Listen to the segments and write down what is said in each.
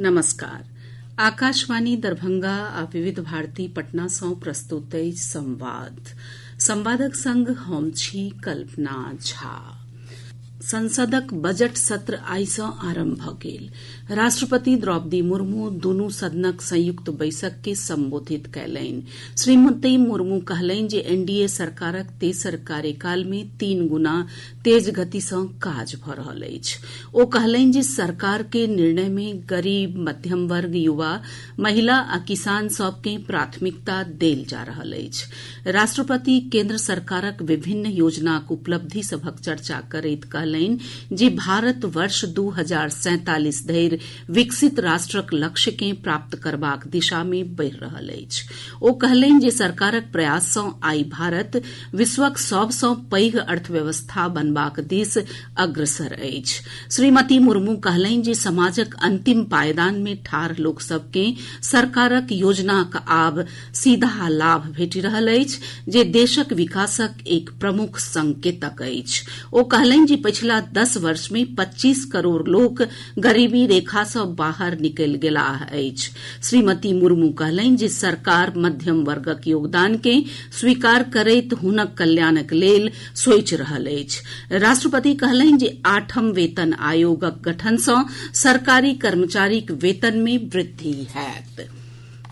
नमस्कार। आकाशवाणी दरभंगा आ विविध भारती पटना सँ प्रस्तुत अछि संवादक संग हम छी कल्पना झा। संसदक बजट सत्र आइ सँ आरंभ भऽ गेल। राष्ट्रपति द्रौपदी मुर्मू दुनू सदनक संयुक्त बैसक के संबोधित कयलनि। श्रीमती मुर्मू कहलनि जे एनडीए सरकारक तेसर कार्यकाल मे 3 गुना तेज गति सँ काज भऽ रहल अछि। ओ कहलनि जे सरकार के निर्णय मे गरीब, मध्यम वर्ग, युवा, महिला आ किसान सभ के प्राथमिकता देल जा रहल अछि। राष्ट्रपति केंद्र सरकारक विभिन्न योजनाक उपलब्धि सभक चर्चा करैत कहलनि जे भारत वर्ष 2047 धरि विकसित राष्ट्रक लक्ष्य के प्राप्त करबाक दिशा मे बढ़ि रहल अछि। ओ कहलनि जे सरकारक प्रयास सँ आइ भारत विश्वक सभ सँ पैघ अर्थव्यवस्था बनबाक दिस अग्रसर अछि। श्रीमती मुर्मू कहलनि जे समाजक अंतिम पायदान मे ठाढ़ लोक सभ के सरकारक योजनाक आब सीधा लाभ भेटि रहल अछि, जे देशक विकासक एक प्रमुख संकेतक अछि। ओ कहलनि जे पिछला 10 वर्ष मे 25 करोड़ लोक गरीबी रेखा सँ बाहर निकलि गेलाह अछि। श्रीमती मुर्मू कहलनि जे सरकार मध्यम वर्गक योगदान के स्वीकार करैत हुनक कल्याणक लेल सोचि रहल अछि। राष्ट्रपति कहलनि जे 8म वेतन आयोगक गठन सँ सरकारी कर्मचारीक वेतन मे वृद्धि होयत।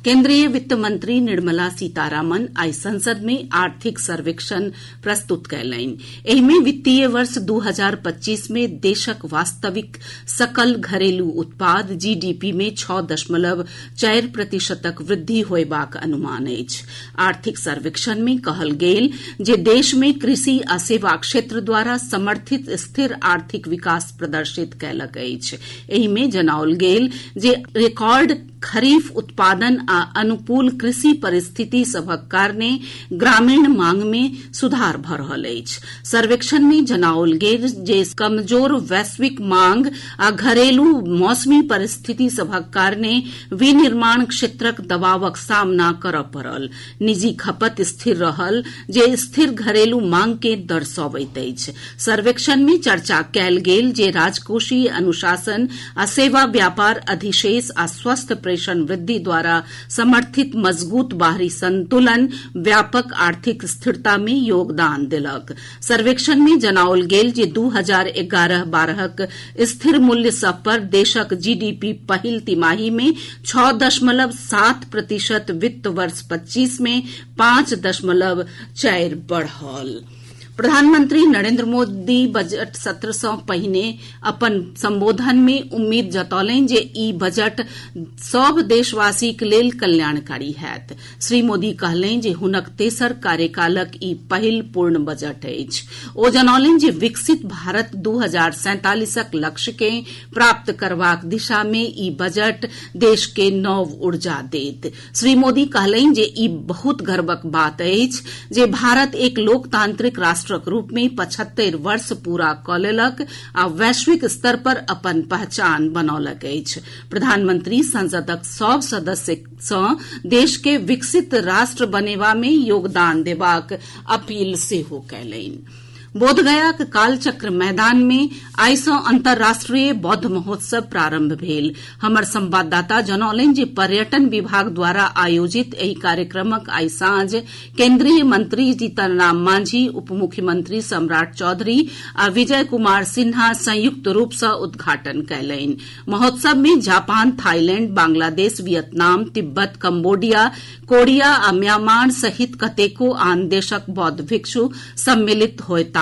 केंद्रीय वित्त मंत्री निर्मला सीतारामन आइ संसद मे आर्थिक सर्वेक्षण प्रस्तुत कयलनि। एहि मे वित्तीय वर्ष 2025 मे देशक वास्तविक सकल घरेलू उत्पाद जीडीपी मे 6.4% वृद्धि होयबाक अनुमान अछि। आर्थिक सर्वेक्षण मे कहल गेल जे देश मे कृषि आ सेवा क्षेत्र द्वारा समर्थित स्थिर आर्थिक विकास प्रदर्शित कयलक अछि। एहि मे जनाओल गेल जे रिकॉर्ड खरीफ उत्पादन आ अनुकूल कृषि परिस्थिति सभक कारणे ग्रामीण मांग मे सुधार भऽ रहल अछि। सर्वेक्षण मे जनाओल गेल जे कमजोर वैश्विक मांग आ घरेलू मौसमी परिस्थिति सभक कारणे विनिर्माण क्षेत्रक दबावक सामना करऽ पड़ल। निजी खपत स्थिर रहल, जे स्थिर घरेलू मांग के दर्शबैत अछि। सर्वेक्षण मे चर्चा कयल गेल जे राजकोषीय अनुशासन आ सेवा व्यापार अधिशेष आ स्वस्थ प्रेषण वृद्धि द्वारा समर्थित मजबूत बाहरी संतुलन व्यापक आर्थिक स्थिरता में योगदान देलक। सर्वेक्षण में जनाओल गेल जे 2011-12क स्थिर मूल्य सब पर देशक जीडीपी पहिल तिमाही में 6.7%, वित्त वर्ष 25 में 5.4 बढ़ल। प्रधानमंत्री नरेंद्र मोदी बजट सत्र सँ पहिने अपन संबोधन मे उम्मीद जतौलनि जे ई बजट सभ देशवासीक लेल कल्याणकारी होयत। श्री मोदी कहलनि जे हुनक तेसर कार्यकालक ई पहिल पूर्ण बजट अछि। ओ जनौलनि जे विकसित भारत 2047क लक्ष्य के प्राप्त करबाक दिशा मे ई बजट देश के नव ऊर्जा देत। श्री मोदी कहलनि जे ई बहुत गर्वक बात अछि जे भारत एक लोकतांत्रिक राष्ट्रक रूप में 75 वर्ष पूरा कऽ लेलक आ वैश्विक स्तर पर अपन पहचान बनौलक अछि। प्रधानमंत्री संसदक सभ सदस्य सँ देश के विकसित राष्ट्र बनेबा में योगदान देबाक अपील सेहो कयलनि। बोधगयाक कालचक्र मैदान में आइ सँ अंतर्राष्ट्रीय बौद्ध महोत्सव प्रारंभ भेल। हमर संवाददाता जनौलनि जे पर्यटन विभाग द्वारा आयोजित एहि कार्यक्रमक आइ साँझ केंद्रीय मंत्री जीतन राम मांझी, उप मुख्यमंत्री सम्राट चौधरी आ विजय कुमार सिन्हा संयुक्त रूप सँ उद्घाटन कयलनि। महोत्सव में Japan, Thailand, Bangladesh, Vietnam, Tibet, Cambodia, Korea आ म्यांमार सहित कतेको आन देशक बौद्ध भिक्षु सम्मिलित होयताह।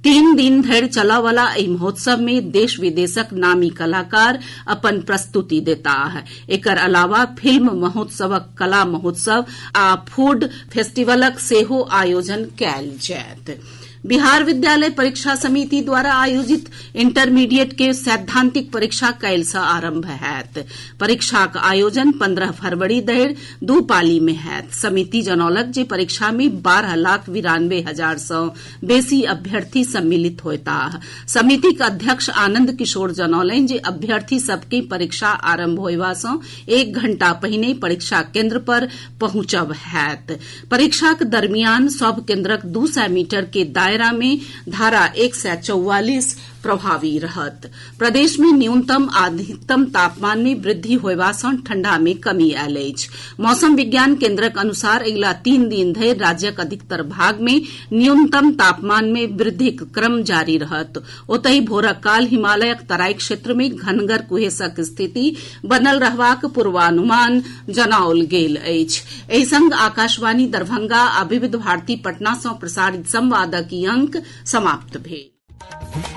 3 दिन धरि चलऽ वाला एहि महोत्सव में देश विदेशक नामी कलाकार अपन प्रस्तुति देताह। एकर अलावा फिल्म महोत्सवक कला महोत्सव आ फूड फेस्टिवलक सेहो आयोजन कयल जायत। बिहार विद्यालय परीक्षा समिति द्वारा आयोजित इंटरमीडिएट के सैद्धांतिक परीक्षा काल्हि सँ आरंभ होयत। परीक्षाक आयोजन 15 फरवरी धरि 2 पाली में होयत। समिति जनौलक जे परीक्षा में 12,92,000 सँ बेसी अभ्यर्थी सम्मिलित होयताह। समितिक अध्यक्ष आनंद किशोर जनौलनि जे अभ्यर्थी सभ के परीक्षा आरंभ होयबा सँ 1 घंटा पहिने परीक्षा केंद्र पर पहुंचब होयत। परीक्षाक दरमियान सभ केंद्रक 200 मीटर के दायरा में धारा 144 प्रभावी रहत। प्रदेश में न्यूनतम आ अधिकतम तापमान में वृद्धि होयबा सँ ठंडा में कमी आयल अछि। मौसम विज्ञान केन्द्रक अनुसार अगिला 3 दिन धरि राज्यक अधिकतर भाग में न्यूनतम तापमान में वृद्धिक क्रम जारी रहत। ओतहि भोरक काल हिमालयक तराई क्षेत्र में घनगर कुहेसक स्थिति बनल रहबाक पूर्वानुमान जनाओल गेल अछि। एहि संग आकाशवाणी दरभंगा आ विविध भारती पटना सँ प्रसारित संवादक ई अंक समाप्त भेल।